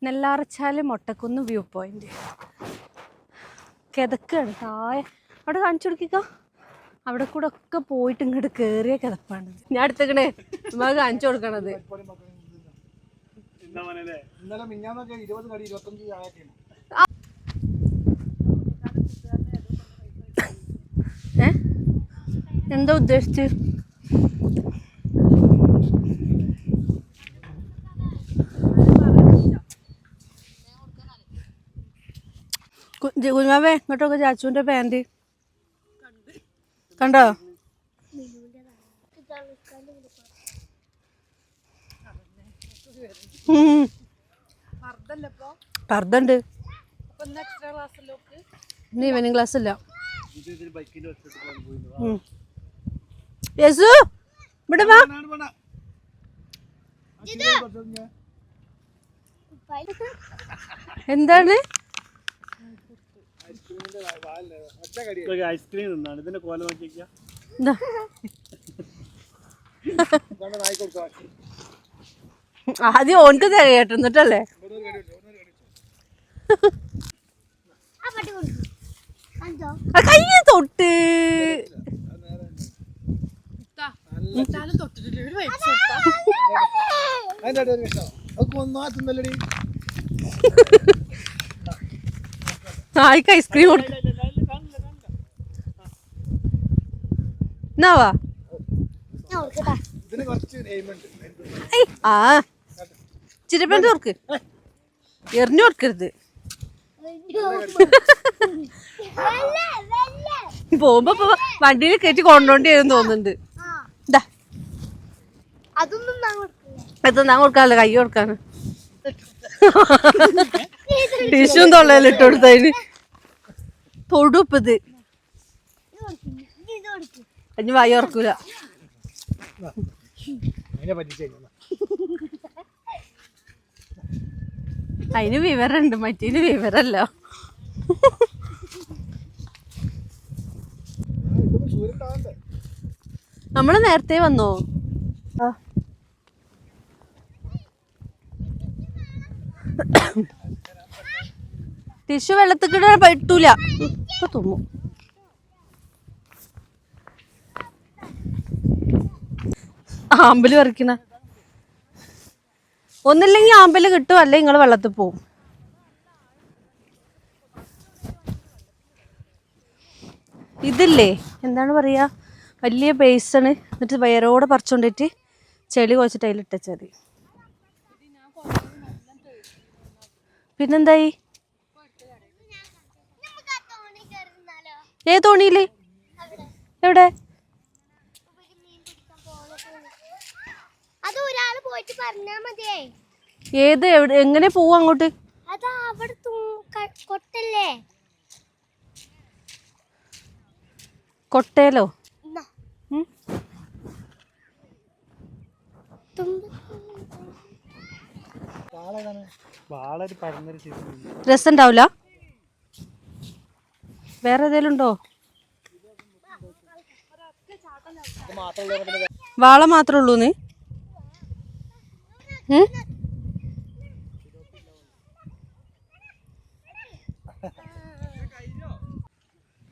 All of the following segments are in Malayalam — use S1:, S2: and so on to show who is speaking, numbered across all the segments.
S1: നെല്ലാറച്ചാല് മൊട്ടക്കുന്ന് വ്യൂ പോയിന്റ്. കിതക്കാണ് താഴെ. അവിടെ കാണിച്ചു കൊടുക്കുക. അവിടെ കൂടെ ഒക്കെ പോയിട്ട് ഇങ്ങോട്ട് കേറിയ കിതപ്പാണ്. ഞാൻ എടുത്തേക്കണേ നമുക്ക് കാണിച്ചു കൊടുക്കണത്. എന്താ ഉദ്ദേശിച്ച്? കുഞ്ഞാവേ ഇങ്ങോട്ടൊക്കെ ചാച്ചുവിന്റെ പാൻറ് കണ്ടോ? പർദ്ദണ്ട്. ഇന്ന് ഈവനിങ് ക്ലാസ് ഇല്ല. യേസു ഇവിടെ വാ. എന്താണ്?
S2: ഐസ്ക്രീം തിന്നാണ് ഇതിന്റെ കോല നോക്കിയ.
S1: ആദ്യം ഓനക്ക് കേട്ടിരുന്നിട്ടല്ലേ. കൈ തൊട്ട് ആയിക്ക് ഐസ്ക്രീം കൊടുക്ക. എന്നാവാ ആ ചിരപ്പൻ തോർക്ക് എറിഞ്ഞു കൊടുക്കരുത്. പോകുമ്പോ വണ്ടിയിൽ കയറ്റി കൊണ്ടോണ്ടി വരും തോന്നുന്നുണ്ട്. അതൊന്നും കൊടുക്കാനല്ല, കൈ കൊടുക്കാന്. ടിഷ്യൂം തൊള്ളയിൽ ഇട്ട് കൊടുത്തതിന് തൊടുപ്പത് അഞ്ഞ് വായി ഉറക്കൂല. അതിന് വിവരമുണ്ട്, മറ്റേന് വിവരല്ല. നമ്മള് നേരത്തെ വന്നോ? ടിഷ്യൂ വെള്ളത്തിക്കിട പറ്റൂല. ഇപ്പൊ തുമ്മും. ആമ്പല് പറിക്കണ ഒന്നില്ലെങ്കിൽ ആമ്പല് കിട്ടും, അല്ലെ നിങ്ങള് വെള്ളത്തിൽ പോവും. ഇതില്ലേ എന്താണ് പറയാ, വലിയ ബേസണ്. എന്നിട്ട് വയറോടെ പറിച്ചോണ്ടിട്ട് ചെളി കുഴച്ചിട്ട് അതിലിട്ടച്ചാൽ മതി. പിന്നെന്തായി? ഏത് തോണിയില്? എവിടെ? ഏത് എവിടെ എങ്ങനെ പോവും അങ്ങോട്ട്? കൊട്ടയിലോ? രസം ഉണ്ടാവില്ല. വേറെ ഏതേലും ഉണ്ടോ? വാള മാത്രമേ ഉള്ളൂന്ന്?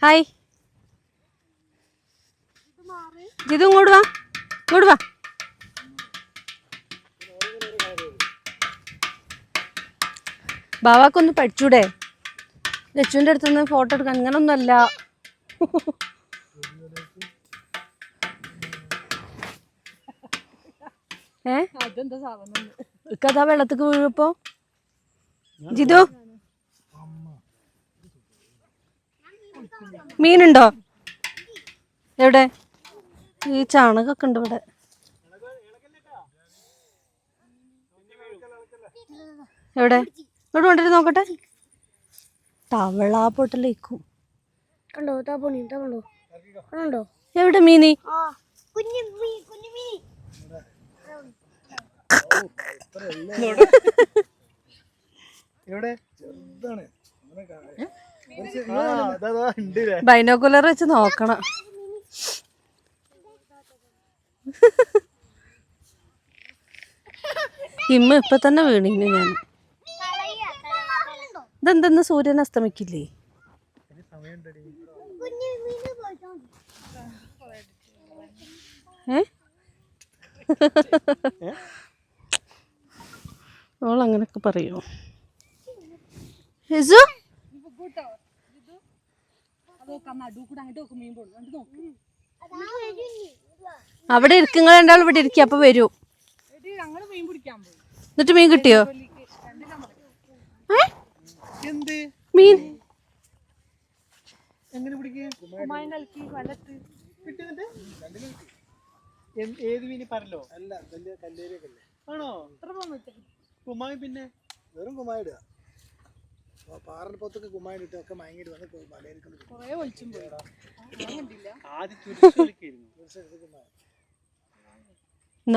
S1: ഹായ് ജിതു, ഇങ്ങോട്ട് വാ, ഇങ്ങോട്ട് വാ. ബാവാക്കൊന്ന് പഠിച്ചൂടെ? ലച്ചുവിന്റെ അടുത്തുനിന്ന് ഫോട്ടോ എടുക്കാൻ. അങ്ങനൊന്നും അല്ല. കഥാ വെള്ളത്തിക്ക് വീഴപ്പോ. ജിതു മീനുണ്ടോ? എവിടെ? ഈ ചാണകമൊക്കെ ഉണ്ട് ഇവിടെ. എവിടെ? ഇങ്ങോട്ട് കൊണ്ടിട്ട് നോക്കട്ടെ. തവള പൊട്ടലേക്കും. എവിടെ മീനി? ബൈനോക്കുലർ വെച്ച് നോക്കണം. ഇമ്മ ഇപ്പൊ തന്നെ വീണിന് ഞാൻ. ഇതെന്തെന്ന് സൂര്യൻ അസ്തമിക്കില്ലേ? അവളങ്ങനൊക്കെ പറയൂ. അവിടെ ഇരിക്കുക, രണ്ടാൾ ഇവിടെ ഇരിക്കുക, അപ്പൊ വരൂ. എന്നിട്ട് മീൻ കിട്ടിയോ? മീൻ
S2: ഏത് മീന് പറല്ലോ? അല്ല, ആണോ? കുമായി പിന്നെ വെറും കുമായിടുക. പാറിന് പുറത്തൊക്കെ കുമായിട്ടിട്ട് ഒക്കെ മയങ്ങിട്ട് വന്ന്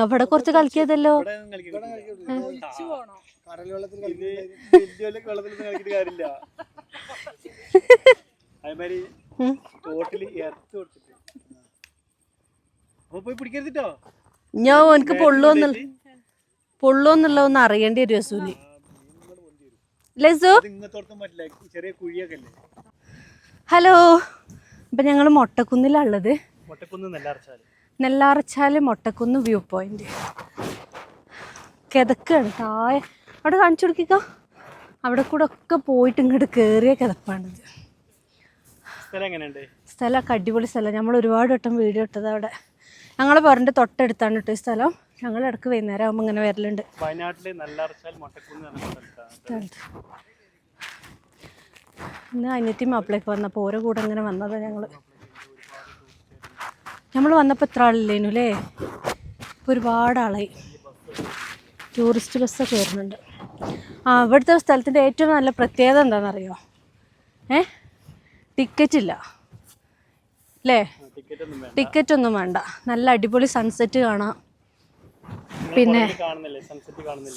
S1: ഇവിടെ കുറച്ച് കളിക്കിയതല്ലോ.
S2: കടൽ വെള്ളത്തിൽ കളിക്കിട്ട് കാര്യമില്ല. അതേമാതിരി തോട്ടില് ഇറച്ചി കൊടുത്തിട്ട് അപ്പൊ പോയി പിടിക്കരുതിട്ടോ.
S1: ഞാൻ എനിക്ക് പൊള്ളുവെന്നുള്ള ഒന്ന് അറിയേണ്ടി വരും അസൂന്. ഹലോ, ഇപ്പൊ ഞങ്ങള് മൊട്ടക്കുന്നിലുള്ളത്. നെല്ലാർച്ചാല് മൊട്ടക്കുന്ന് വ്യൂ പോയിന്റ്. കിതക്കാണ് താഴെ. അവിടെ കാണിച്ചു കൊടുക്ക. അവിടെ കൂടെ ഒക്കെ പോയിട്ട് ഇങ്ങോട്ട് കേറിയ കിതപ്പാണിത്. സ്ഥലമൊക്കെ അടിപൊളി സ്ഥലം. നമ്മൾ ഒരുപാട് വട്ടം വീഡിയോ ഇട്ടത് അവിടെ. ഞങ്ങളെ പറഞ്ഞിട്ട് തൊട്ടടുത്താണ് കേട്ടോ ഈ സ്ഥലം. ഞങ്ങൾ ഇടക്ക് വൈകുന്നേരം ആകുമ്പോൾ ഇങ്ങനെ വരലുണ്ട്. ഇന്ന് അനിയത്തി മാപ്പിളേക്ക് വന്നപ്പോൾ ഓരോ കൂടെ ഇങ്ങനെ വന്നതാണ് നമ്മൾ വന്നപ്പോൾ എത്ര ആളില്ലേനു അല്ലേ? ഇപ്പോൾ ഒരുപാട് ആളായി. ടൂറിസ്റ്റ് ബസ്സൊക്കെ വരുന്നുണ്ട്. ഇവിടുത്തെ സ്ഥലത്തിൻ്റെ ഏറ്റവും നല്ല പ്രത്യേകത എന്താണെന്നറിയോ? ടിക്കറ്റ് ഇല്ല അല്ലേ? ടിക്കറ്റ് ഒന്നും വേണ്ട. നല്ല അടിപൊളി സൺസെറ്റ് കാണാം. പിന്നെ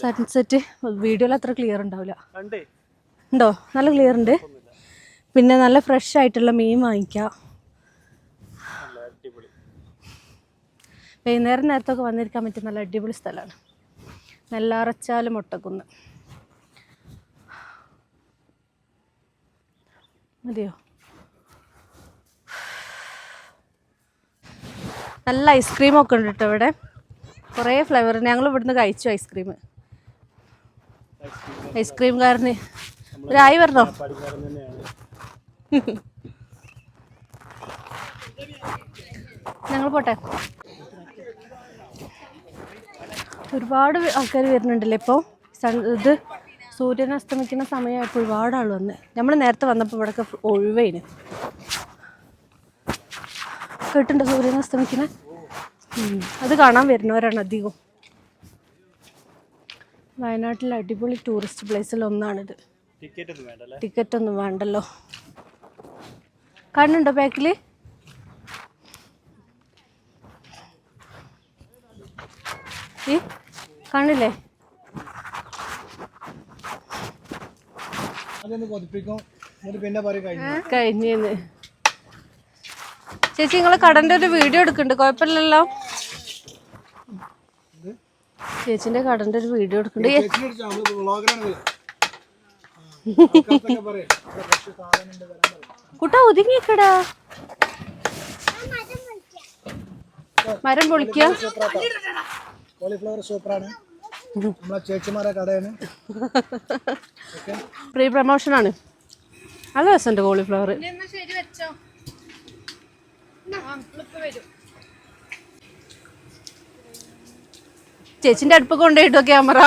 S1: സൺസെറ്റ് വീഡിയോയിൽ അത്ര ക്ലിയർ ഉണ്ടാവില്ല. ഉണ്ടോ? നല്ല ക്ലിയർ ഉണ്ട്. പിന്നെ നല്ല ഫ്രഷ് ആയിട്ടുള്ള മീൻ വാങ്ങിക്കാം. വൈകുന്നേരം നേരത്തൊക്കെ വന്നിരിക്കാൻ പറ്റിയ നല്ല അടിപൊളി സ്ഥലമാണ് നെല്ലാറച്ചാല് മൊട്ടക്കുന്ന്. മതിയോ? നല്ല ഐസ്ക്രീമൊക്കെ ഉണ്ട് കേട്ടോ ഇവിടെ. കുറേ ഫ്ലേവർ. ഞങ്ങൾ ഇവിടുന്ന് കഴിച്ചു ഐസ്ക്രീംകാരന് ഒരായി വരണോ? ഞങ്ങൾ പോട്ടെ. ഒരുപാട് ആൾക്കാർ വരുന്നുണ്ടല്ലേ ഇപ്പോൾ. ഇത് സൂര്യൻ അസ്തമിക്കുന്ന സമയമായപ്പോൾ ഒരുപാട് ആൾ വന്ന്. നമ്മൾ നേരത്തെ വന്നപ്പോൾ ഇവിടെയൊക്കെ ഒഴിവേന്. കേട്ടിട്ടുണ്ടോ സൂര്യൻ അസ്തമിക്കുന്ന? അത് കാണാൻ വരുന്നവരാണ് അധികം. വയനാട്ടിലെ അടിപൊളി ടൂറിസ്റ്റ് പ്ലേസിൽ ഒന്നാണിത്. ടിക്കറ്റ് ഒന്നും വേണ്ടല്ലോ. കാണുന്നുണ്ടോ ബാക്കില്? കാണില്ലേ? കഴിഞ്ഞേന്ന്. ചേച്ചി നിങ്ങളെ കടന്റെ ഒരു വീഡിയോ എടുക്കുന്നുണ്ട്, കുഴപ്പമില്ലല്ലോ? ചേച്ചിന്റെ കടന്റെ ഒരു വീഡിയോ എടുക്കുന്നുണ്ട്. കുട്ടാ ഒതുങ്ങിക്കടാ. മരം പൊളിക്കുക.
S2: കോളിഫ്ലവർ സൂപ്പറാണ്. നമ്മളെ ചേച്ചിമാരെ കടയാണ്.
S1: പ്രീ പ്രമോഷൻ ആണ്. നല്ല രസമുണ്ട് കോളിഫ്ലവർ. ചേച്ചിന്റെ അടുപ്പ് കൊണ്ടുപോയിട്ടോ ക്യാമറ.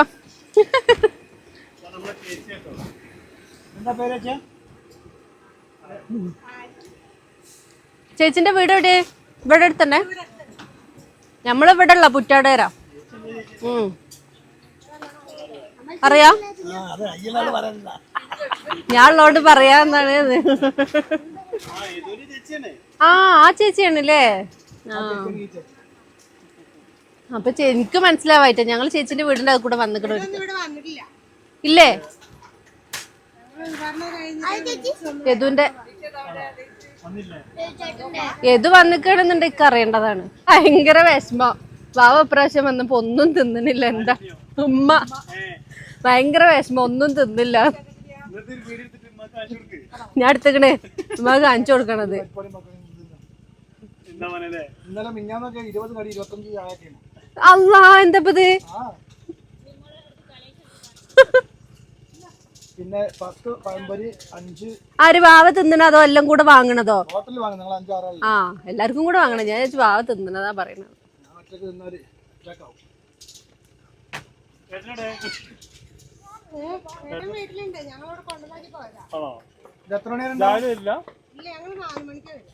S1: ചേച്ചിന്റെ വീട് എവിടെ? ഇവിടെ അടുത്തന്നെ. നമ്മളിവിടെ ഉള്ള പുറ്റാടേര. അറിയാ? ഞാൻ ഉള്ളോണ്ട് പറയാന്നാണ്. ആ ചേച്ചിയാണല്ലേ? അപ്പൊ എനിക്ക് മനസ്സിലാവായിട്ട. ഞങ്ങൾ ചേച്ചിന്റെ വീടിന്റെ അത് കൂടെ വന്നിക്കണ ഇല്ലേ? യദുവിന്റെ യദു വന്നിക്കണെന്നുണ്ടെങ്കിൽ അറിയേണ്ടതാണ്. ഭയങ്കര വിഷമം. വാവ പ്രാവശ്യം വന്നപ്പോ ഒന്നും തിന്നണില്ല. എന്താ ഉമ്മ ഭയങ്കര വിഷമം, ഒന്നും തിന്നില്ല. ഞാൻ എടുത്തേക്കണേ നമുക്ക് കാണിച്ചു കൊടുക്കണത്.
S2: ഇന്നലെ മിഞ്ഞാന്നൊക്കെ 20 കടി 25 ചായക്കാണ്.
S1: അല്ലാ എന്തപ്പത്?
S2: പിന്നെ 10 പഴംപൊരി 5.
S1: ആര് വാവ തിന്നണതോ എല്ലാം കൂടെ വാങ്ങണതോ?
S2: ഹോട്ടലിൽ വാങ്ങും നിങ്ങൾ 5-6 ആൾ.
S1: ആ എല്ലാവർക്കും കൂടെ വാങ്ങണം. ഞാൻ വിചാരിച്ചു വാവ തിന്നണതാ പറയണത്.
S2: ഞാൻ ഒറ്റക്ക് തിന്നാല് ഇതാക്കാവും.
S3: വീട്ടിലുണ്ട്, ഞങ്ങളോട് കൊണ്ടുപോയി പോയതാ.
S2: ഇത് എത്ര മണി വരെ ഉണ്ടാവും?
S3: ഇല്ല, ഞങ്ങൾ 4 മണിക്ക് വരും.